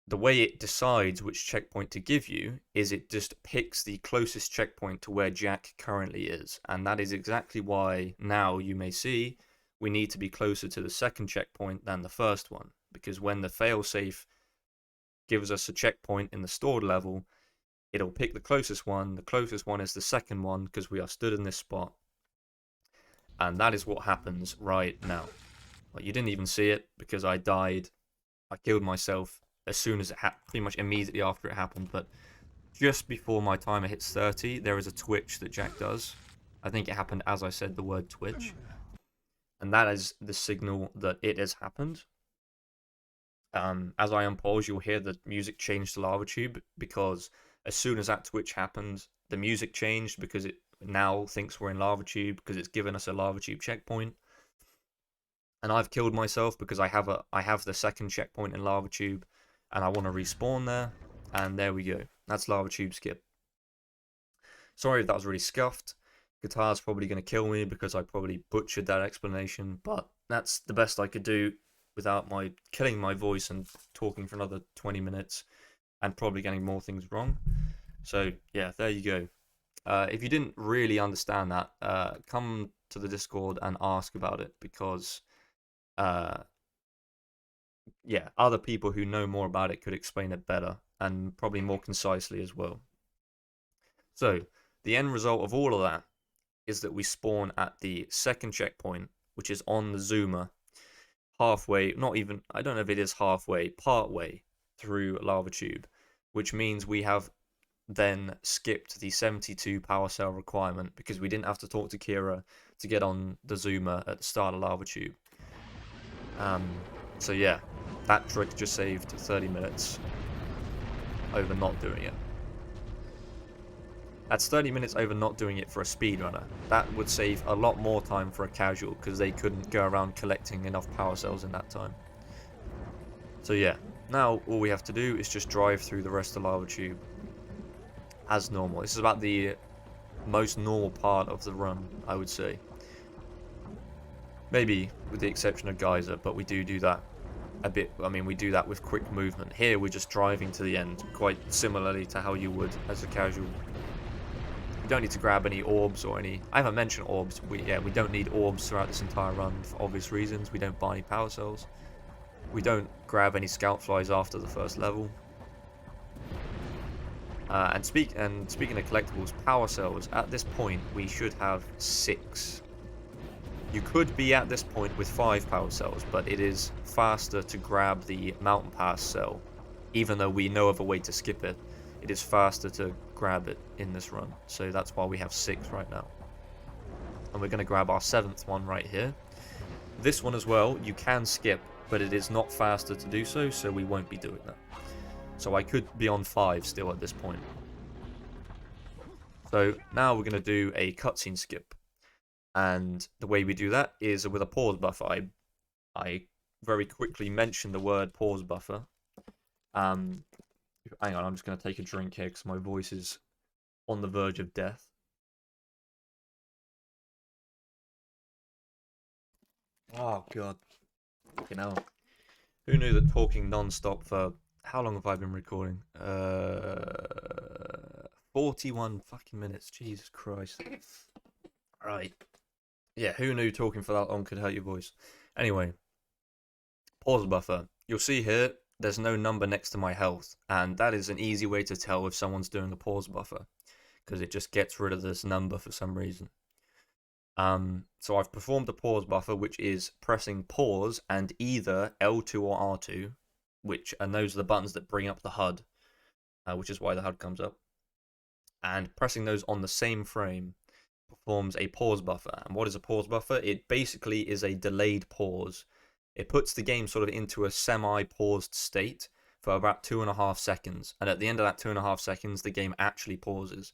the way it decides which checkpoint to give you is it just picks the closest checkpoint to where Jak currently is. And that is exactly why now you may see we need to be closer to the second checkpoint than the first one. Because when the failsafe gives us a checkpoint in the stored level, it'll pick the closest one. The closest one is the second one because we are stood in this spot. And that is what happens right now. Well, you didn't even see it because I died. I killed myself as soon as it happened, pretty much immediately after it happened. But just before my timer hits 30, there is a twitch that Jak does. I think it happened as I said the word twitch. And that is the signal that it has happened. As I unpause, you'll hear the music change to lava tube, because as soon as that twitch happened, the music changed because it now thinks we're in lava tube because it's given us a lava tube checkpoint. And I've killed myself because I have the second checkpoint in lava tube, and I want to respawn there. And there we go. That's lava tube skip. Sorry if that was really scuffed. Guitar's probably going to kill me because I probably butchered that explanation, but that's the best I could do without killing my voice and talking for another 20 minutes and probably getting more things wrong. So yeah, there you go. If you didn't really understand that, come to the Discord and ask about it, because yeah, other people who know more about it could explain it better and probably more concisely as well. So the end result of all of that is that we spawn at the second checkpoint, which is on the zoomer, halfway, not even, I don't know if it is halfway, partway through lava tube, which means we have then skipped the 72 power cell requirement because we didn't have to talk to Keira to get on the zoomer at the start of lava tube. So yeah, that trick just saved 30 minutes over not doing it. That's 30 minutes over not doing it for a speedrunner. That would save a lot more time for a casual, because they couldn't go around collecting enough power cells in that time. So yeah, now all we have to do is just drive through the rest of the lava tube as normal. This is about the most normal part of the run, I would say. Maybe with the exception of Geyser, but we do that a bit. I mean, we do that with quick movement. Here we're just driving to the end, quite similarly to how you would as a casual. We don't need to grab any orbs or any... I haven't mentioned orbs. We don't need orbs throughout this entire run for obvious reasons. We don't buy any power cells. We don't grab any Scoutflies after the first level. And speaking of collectibles, power cells, at this point we should have 6. You could be at this point with 5 power cells, but it is faster to grab the mountain pass cell. Even though we know of a way to skip it, it is faster to grab it in this run. So that's why we have 6 right now. And we're going to grab our 7th one right here. This one as well, you can skip, but it is not faster to do so, so we won't be doing that. So I could be on 5 still at this point. So now we're going to do a cutscene skip. And the way we do that is with a pause buffer. I very quickly mentioned the word pause buffer. Hang on, I'm just going to take a drink here because my voice is on the verge of death. Oh, God. You know, who knew that talking non-stop for... How long have I been recording? 41 fucking minutes. Jesus Christ. Right. Yeah, who knew talking for that long could hurt your voice? Anyway, pause buffer. You'll see here, there's no number next to my health, and that is an easy way to tell if someone's doing a pause buffer, because it just gets rid of this number for some reason. So I've performed a pause buffer, which is pressing pause and either L2 or R2, and those are the buttons that bring up the HUD, which is why the HUD comes up. And pressing those on the same frame performs a pause buffer. And what is a pause buffer? It basically is a delayed pause. It puts the game sort of into a semi-paused state for about 2.5 seconds. And at the end of that 2.5 seconds, the game actually pauses.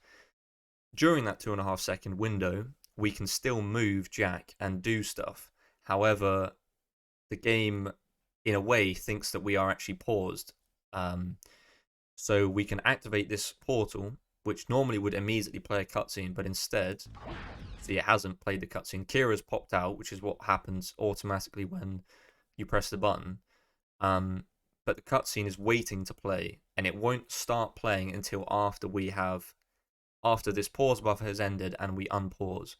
During that 2.5 second window, we can still move Jak and do stuff. However, the game, in a way, thinks that we are actually paused. So we can activate this portal, which normally would immediately play a cutscene, but instead, see, it hasn't played the cutscene. Keira's popped out, which is what happens automatically when you press the button. But the cutscene is waiting to play, and it won't start playing until after this pause buffer has ended and we unpause.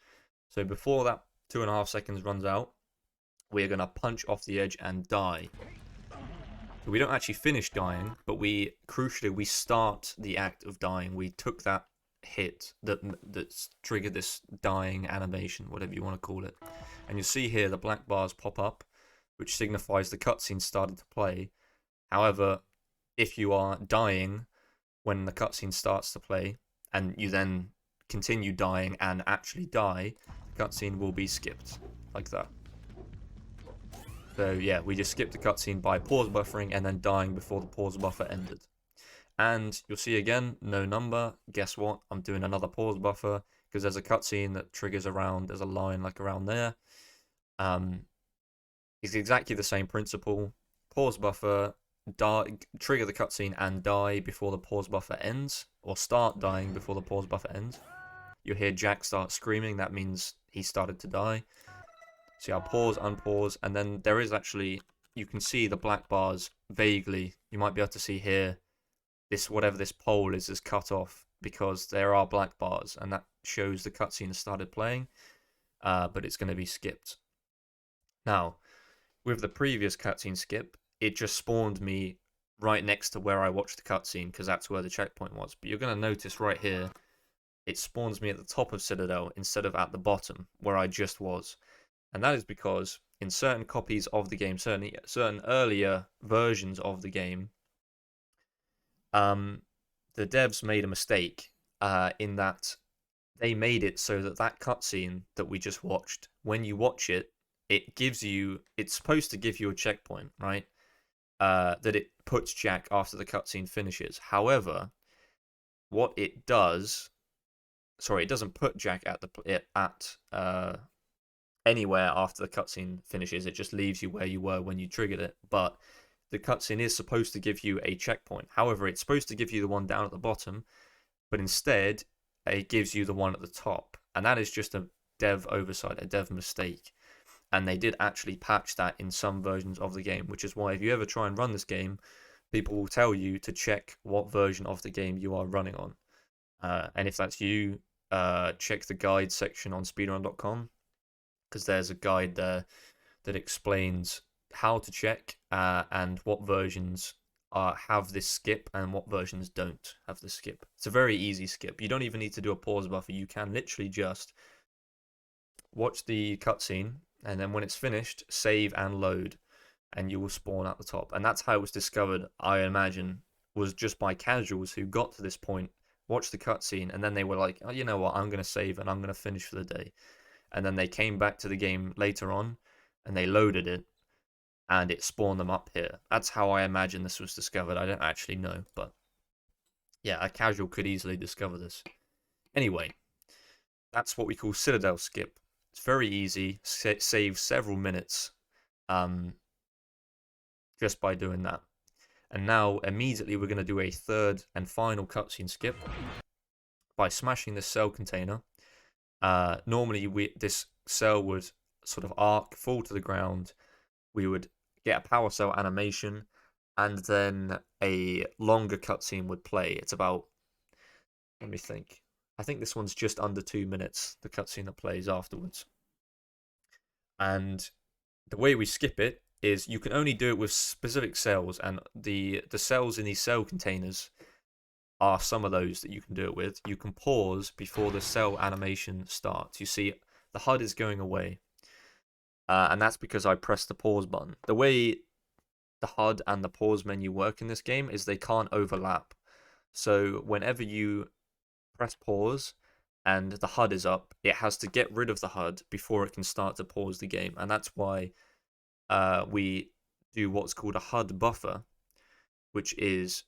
So before that 2.5 seconds runs out, we are going to punch off the edge and die. So we don't actually finish dying, but crucially we start the act of dying. We took that hit that's triggered this dying animation, whatever you want to call it. And you see here the black bars pop up, which signifies the cutscene started to play. However, if you are dying when the cutscene starts to play, and you then continue dying and actually die, the cutscene will be skipped, like that. So yeah, we just skipped the cutscene by pause buffering and then dying before the pause buffer ended. And you'll see again, no number. Guess what? I'm doing another pause buffer because there's a cutscene that triggers around, there's a line like around there. It's exactly the same principle. Pause buffer, trigger the cutscene and die before the pause buffer ends, or start dying before the pause buffer ends. You'll hear Jak start screaming, that means he started to die. See, I'll pause, unpause, and then there is actually, you can see the black bars vaguely. You might be able to see here, whatever this pole is cut off because there are black bars, and that shows the cutscene has started playing, but it's going to be skipped. Now, with the previous cutscene skip, it just spawned me right next to where I watched the cutscene because that's where the checkpoint was. But you're going to notice right here, it spawns me at the top of Citadel instead of at the bottom where I just was. And that is because in certain copies of the game, certain earlier versions of the game, the devs made a mistake in that they made it so that cutscene that we just watched, when you watch it, it's supposed to give you a checkpoint, right? that it puts Jak after the cutscene finishes. However, what it does, sorry, it doesn't put Jak at anywhere after the cutscene finishes. It just leaves you where you were when you triggered it. But the cutscene is supposed to give you a checkpoint. However, it's supposed to give you the one down at the bottom, but instead it gives you the one at the top, and that is just a dev oversight, a dev mistake. And they did actually patch that in some versions of the game, which is why if you ever try and run this game, people will tell you to check what version of the game you are running on. And if that's you, check the guide section on speedrun.com, because there's a guide there that explains how to check and what versions have this skip and what versions don't have this skip. It's a very easy skip. You don't even need to do a pause buffer. You can literally just watch the cutscene, and then when it's finished, save and load, and you will spawn at the top. And that's how it was discovered, I imagine, was just by casuals who got to this point, watched the cutscene, and then they were like, oh, you know what, I'm going to save and I'm going to finish for the day. And then they came back to the game later on, and they loaded it, and it spawned them up here. That's how I imagine this was discovered. I don't actually know, but yeah, a casual could easily discover this. Anyway, that's what we call Citadel skip. It's very easy, saves several minutes just by doing that. And now, immediately, we're going to do a third and final cutscene skip by smashing this cell container. Normally, this cell would sort of arc, fall to the ground. We would get a power cell animation, and then a longer cutscene would play. It's about, let me think. I think this one's just under 2 minutes, the cutscene that plays afterwards. And the way we skip it is you can only do it with specific cells, and the cells in these cell containers are some of those that you can do it with. You can pause before the cell animation starts. You see, the HUD is going away, and that's because I pressed the pause button. The way the HUD and the pause menu work in this game is they can't overlap. So whenever you press pause and the HUD is up, it has to get rid of the HUD before it can start to pause the game. And that's why we do what's called a HUD buffer, which is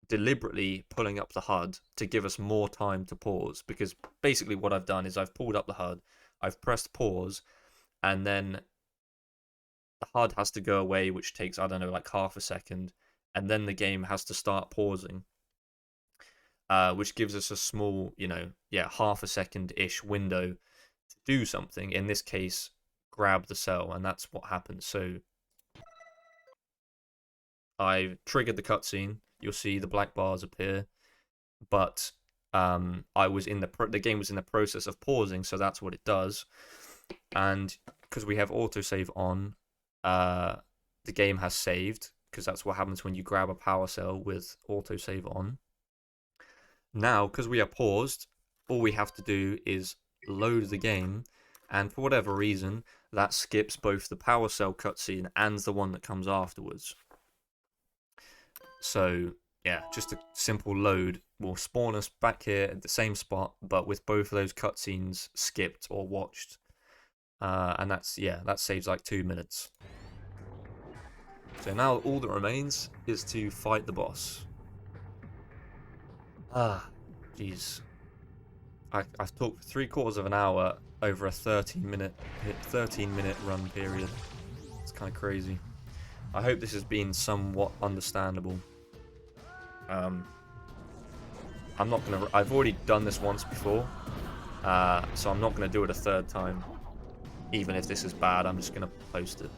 deliberately pulling up the HUD to give us more time to pause. Because basically what I've done is I've pulled up the HUD, I've pressed pause, and then the HUD has to go away, which takes, I don't know, like half a second, and then the game has to start pausing. Which gives us a small, half a second-ish window to do something. In this case, grab the cell, and that's what happens. So I triggered the cutscene. You'll see the black bars appear, but I was in the game was in the process of pausing, so that's what it does. And because we have autosave on, the game has saved, because that's what happens when you grab a power cell with autosave on. Now, because we are paused, all we have to do is load the game, and for whatever reason, that skips both the power cell cutscene and the one that comes afterwards. So, yeah, just a simple load will spawn us back here at the same spot, but with both of those cutscenes skipped or watched. And that saves like 2 minutes. So now all that remains is to fight the boss. Jeez. I've talked for 3/4 of an hour over a 13-minute run period. It's kind of crazy. I hope this has been somewhat understandable. I've already done this once before, so I'm not gonna do it a third time. Even if this is bad, I'm just gonna post it.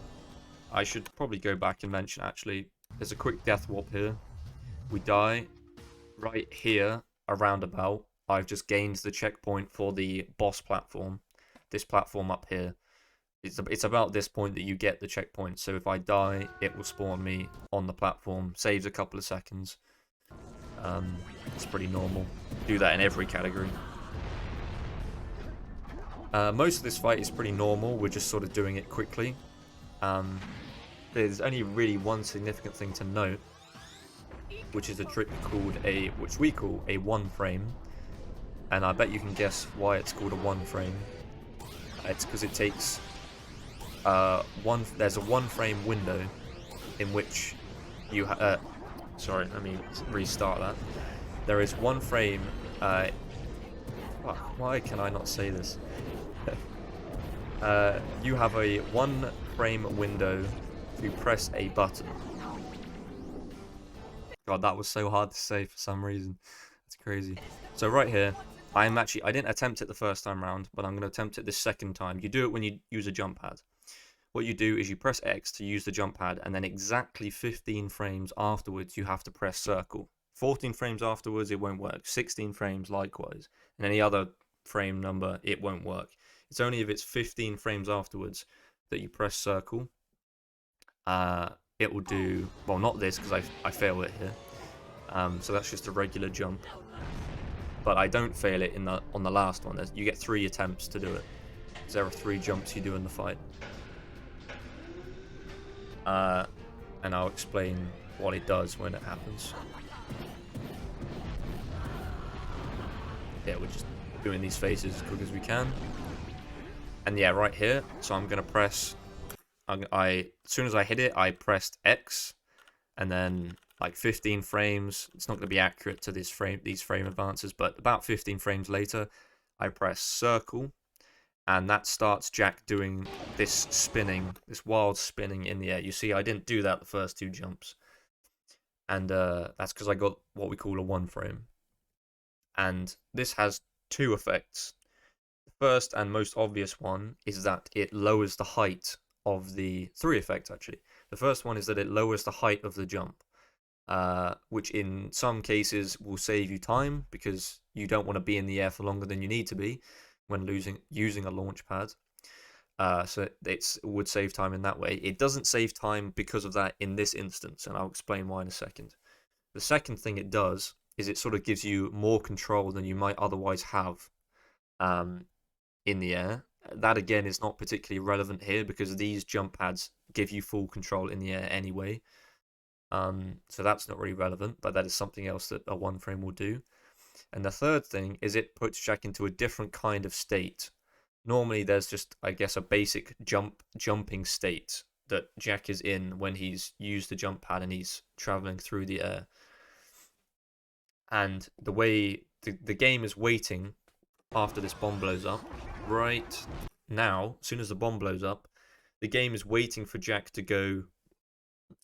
I should probably go back and mention, actually, there's a quick death warp here. We die right here, a roundabout. I've just gained the checkpoint for the boss platform. This platform up here. It's about this point that you get the checkpoint. So if I die, it will spawn me on the platform. Saves a couple of seconds. It's pretty normal. Do that in every category. Most of this fight is pretty normal. We're just sort of doing it quickly. There's only really one significant thing to note, which is a trick which we call a one frame. And I bet you can guess why it's called a one frame. It's because it takes there's a one frame window in which sorry, let me restart that. There is one frame. Fuck, why can I not say this? You have a 1 frame window to press a button. God, that was so hard to say for some reason. It's crazy. So right here, I didn't attempt it the first time round, but I'm going to attempt it this second time. You do it when you use a jump pad. What you do is you press X to use the jump pad, and then exactly 15 frames afterwards, you have to press circle. 14 frames afterwards, it won't work. 16 frames, likewise. And any other frame number, it won't work. It's only if it's 15 frames afterwards that you press circle. It will do, well, not this, because I fail it here. So that's just a regular jump. But I don't fail it on the last one. You get 3 attempts to do it. Because there are 3 jumps you do in the fight. And I'll explain what it does when it happens. Yeah, we're just doing these phases as quick as we can. And yeah, right here, so I'm going to press... as soon as I hit it, I pressed X, and then like 15 frames. It's not going to be accurate to these frame advances, but about 15 frames later, I press circle, and that starts Jak doing this spinning, this wild spinning in the air. You see, I didn't do that the first 2 jumps, and that's because I got what we call a 1 frame. And this has 2 effects. The first and most obvious one is that it lowers the height of the 3 effects, actually. The first one is that it lowers the height of the jump, which in some cases will save you time, because you don't want to be in the air for longer than you need to be when using a launch pad. So it would save time in that way. It doesn't save time because of that in this instance, and I'll explain why in a second. The second thing it does is it sort of gives you more control than you might otherwise have in the air. That again is not particularly relevant here, because these jump pads give you full control in the air anyway. So that's not really relevant, but that is something else that a 1 frame will do. And the third thing is it puts Jak into a different kind of state. Normally there's just, I guess, a basic jumping state that Jak is in when he's used the jump pad and he's traveling through the air. And the way the game is waiting after this bomb blows up, right now, as soon as the bomb blows up, the game is waiting for Jak to go,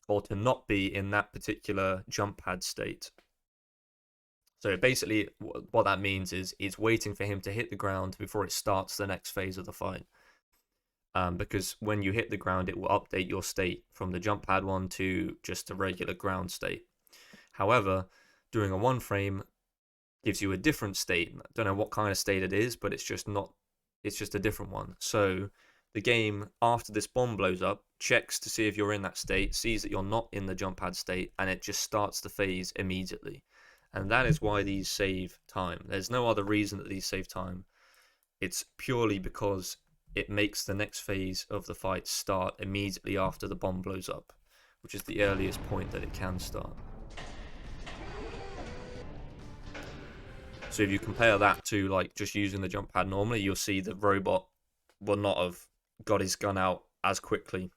or to not be in that particular jump pad state. So basically, what that means is it's waiting for him to hit the ground before it starts the next phase of the fight. Because when you hit the ground, it will update your state from the jump pad one to just a regular ground state. However, doing a 1 frame gives you a different state. I don't know what kind of state it is, but it's just a different one. So the game, after this bomb blows up, checks to see if you're in that state, sees that you're not in the jump pad state, and it just starts the phase immediately. And that is why these save time. There's no other reason that these save time. It's purely because it makes the next phase of the fight start immediately after the bomb blows up, which is the earliest point that it can start. So if you compare that to like just using the jump pad normally, you'll see the robot will not have got his gun out as quickly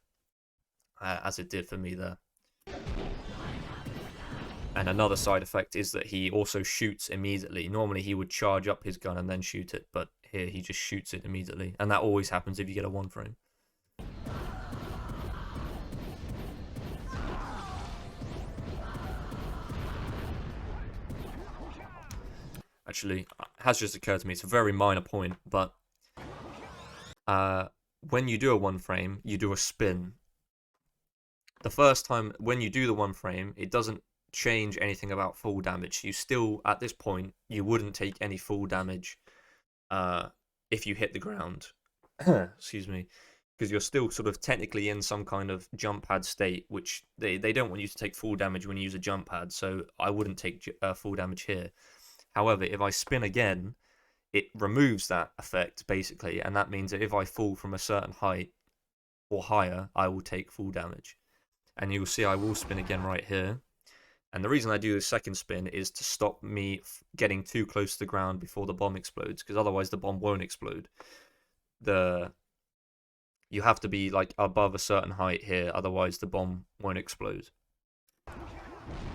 as it did for me there. And another side effect is that he also shoots immediately. Normally he would charge up his gun and then shoot it, but here he just shoots it immediately. And that always happens if you get a 1 frame. Actually, it has just occurred to me, it's a very minor point, but when you do a 1 frame, you do a spin. The first time, when you do the 1 frame, it doesn't change anything about full damage. You still, at this point, you wouldn't take any full damage if you hit the ground. Excuse me. Because you're still sort of technically in some kind of jump pad state, which they don't want you to take full damage when you use a jump pad, so I wouldn't take full damage here. However, if I spin again, it removes that effect, basically, and that means that if I fall from a certain height or higher, I will take full damage. And you'll see I will spin again right here. And the reason I do the second spin is to stop me getting too close to the ground before the bomb explodes, because otherwise the bomb won't explode. You have to be like above a certain height here, otherwise the bomb won't explode.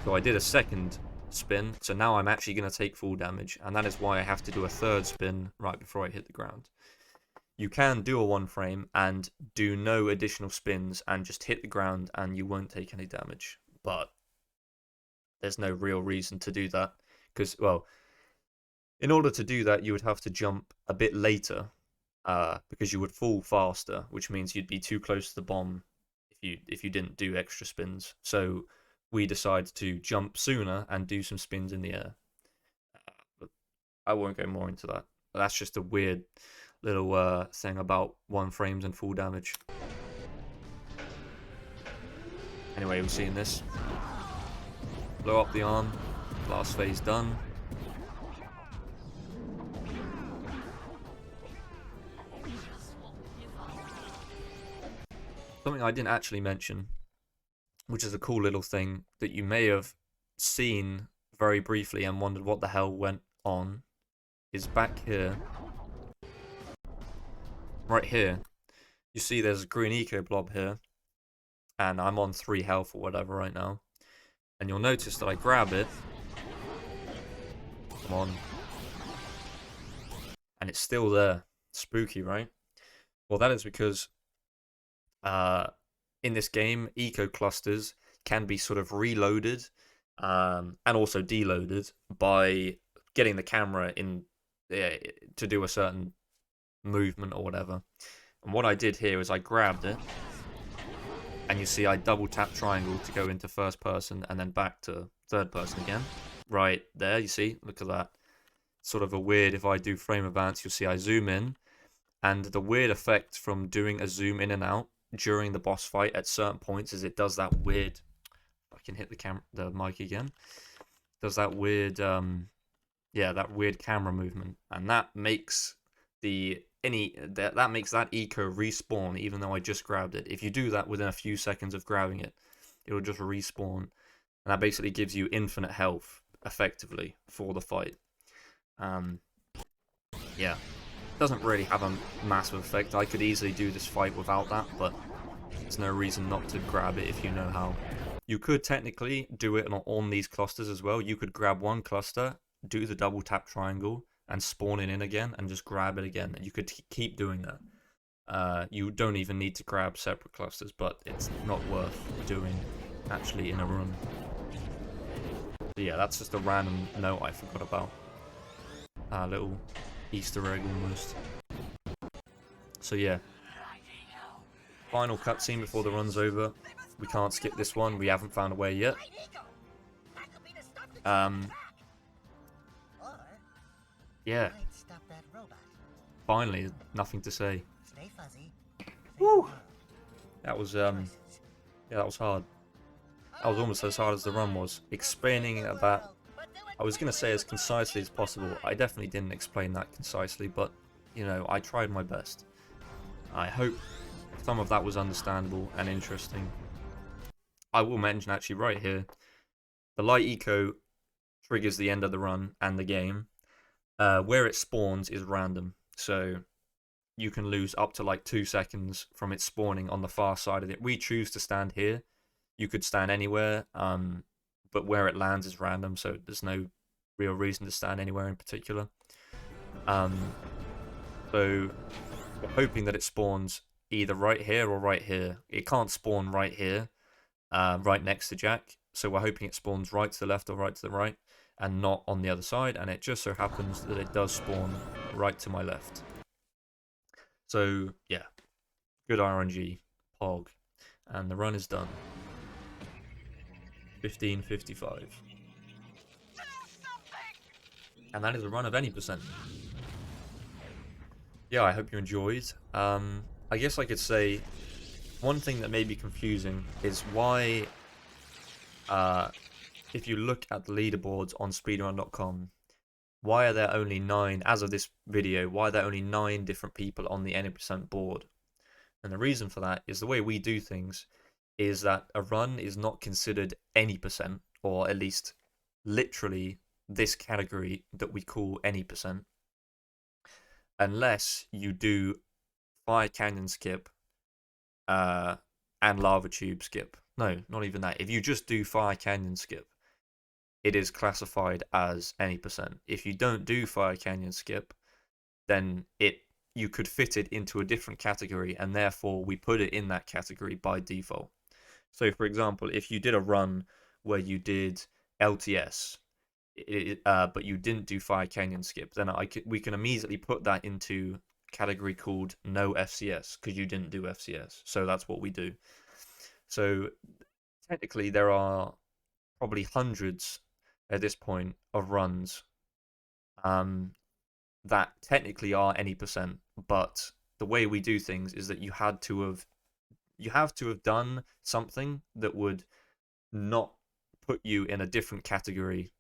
So I did a second spin, so now I'm actually going to take full damage, and that is why I have to do a third spin right before I hit the ground. You can do a 1 frame and do no additional spins and just hit the ground and you won't take any damage, but there's no real reason to do that, because, well, in order to do that you would have to jump a bit later, because you would fall faster, which means you'd be too close to the bomb if you didn't do extra spins. So we decided to jump sooner and do some spins in the air. But I won't go more into that. That's just a weird little thing about 1 frames and full damage. Anyway, we're seeing this. Blow up the arm. Last phase done. Something I didn't actually mention, which is a cool little thing that you may have seen very briefly and wondered what the hell went on, is back here. Right here. You see there's a green eco blob here. And I'm on 3 health or whatever right now. And you'll notice that I grab it. Come on. And it's still there. Spooky, right? Well, that is because in this game, eco clusters can be sort of reloaded and also deloaded by getting the camera in to do a certain movement or whatever. And what I did here is I grabbed it, and you see I double tap triangle to go into first person and then back to third person again. Right there, you see, look at that. Sort of a weird, if I do frame advance, you'll see I zoom in, and the weird effect from doing a zoom in and out during the boss fight at certain points is it does that weird, I can hit the mic again, does that weird that weird camera movement, and that makes that makes that eco respawn even though I just grabbed it. If you do that within a few seconds of grabbing it, it'll just respawn, and that basically gives you infinite health effectively for the fight. Yeah, doesn't really have a massive effect. I could easily do this fight without that, but there's no reason not to grab it if you know how. You could technically do it on these clusters as well. You could grab one cluster, do the double tap triangle, and spawn it in again, and just grab it again. And you could keep doing that. You don't even need to grab separate clusters, but it's not worth doing actually in a run. So yeah, that's just a random note I forgot about. Little Easter egg almost. So yeah, final cutscene before the run's over. We can't skip this one. We haven't found a way yet. Yeah. Finally, nothing to say. Woo! That was yeah, that was hard. That was almost as hard as the run was. Explaining that, I was gonna say as concisely as possible. I definitely didn't explain that concisely, but you know, I tried my best. I hope some of that was understandable and interesting. I will mention actually right here, the light eco triggers the end of the run and the game. Where it spawns is random, so you can lose up to like 2 seconds from it spawning on the far side of it. We choose to stand here. You could stand anywhere, but where it lands is random, so there's no real reason to stand anywhere in particular. So we're hoping that it spawns either right here or right here. It can't spawn right here, right next to Jak, so we're hoping it spawns right to the left or right to the right, and not on the other side, and it just so happens that it does spawn right to my left. So yeah, good RNG, Pog, and the run is done. 15:55. And that is a run of any percent. Yeah, I hope you enjoyed. I guess I could say one thing that may be confusing is why, if you look at the leaderboards on speedrun.com, why are there only 9, as of this video, why are there only 9 different people on the any percent board? And the reason for that is the way we do things is that a run is not considered any percent, or at least literally this category that we call any percent, unless you do Fire Canyon skip and Lava Tube skip. no, not even that. If you just do Fire Canyon skip, it is classified as any percent. If you don't do Fire Canyon skip, then you could fit it into a different category, and therefore we put it in that category by default. So, for example, if you did a run where you did LTS, but you didn't do Fire Canyon skip, then we can immediately put that into category called no FCS because you didn't do FCS. So that's what we do. So technically, there are probably hundreds at this point of runs that technically are any percent, but the way we do things is that you have to have done something that would not put you in a different category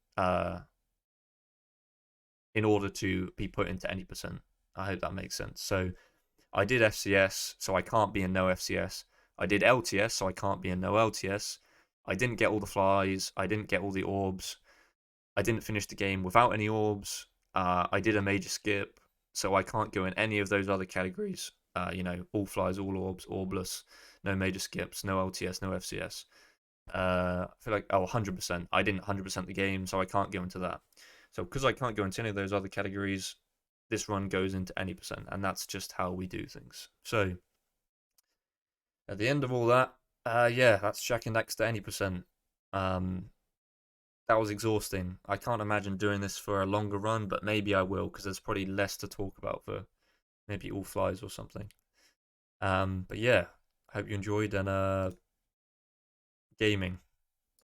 in order to be put into any percent. I hope that makes sense. So I did FCS, so I can't be in no FCS. I did LTS, so I can't be in no LTS. I didn't get all the flies. I didn't get all the orbs. I didn't finish the game without any orbs. I did a major skip, so I can't go in any of those other categories. All flies, all orbs, orbless, no major skips, no LTS, no FCS. I feel like 100%. I didn't 100% the game, so I can't go into that. So because I can't go into any of those other categories, this run goes into any percent, and that's just how we do things. So at the end of all that, yeah, that's Jak Daxter Any Explained. That was exhausting. I can't imagine doing this for a longer run, but maybe I will because there's probably less to talk about for maybe all flies or something. But yeah, I hope you enjoyed and gaming.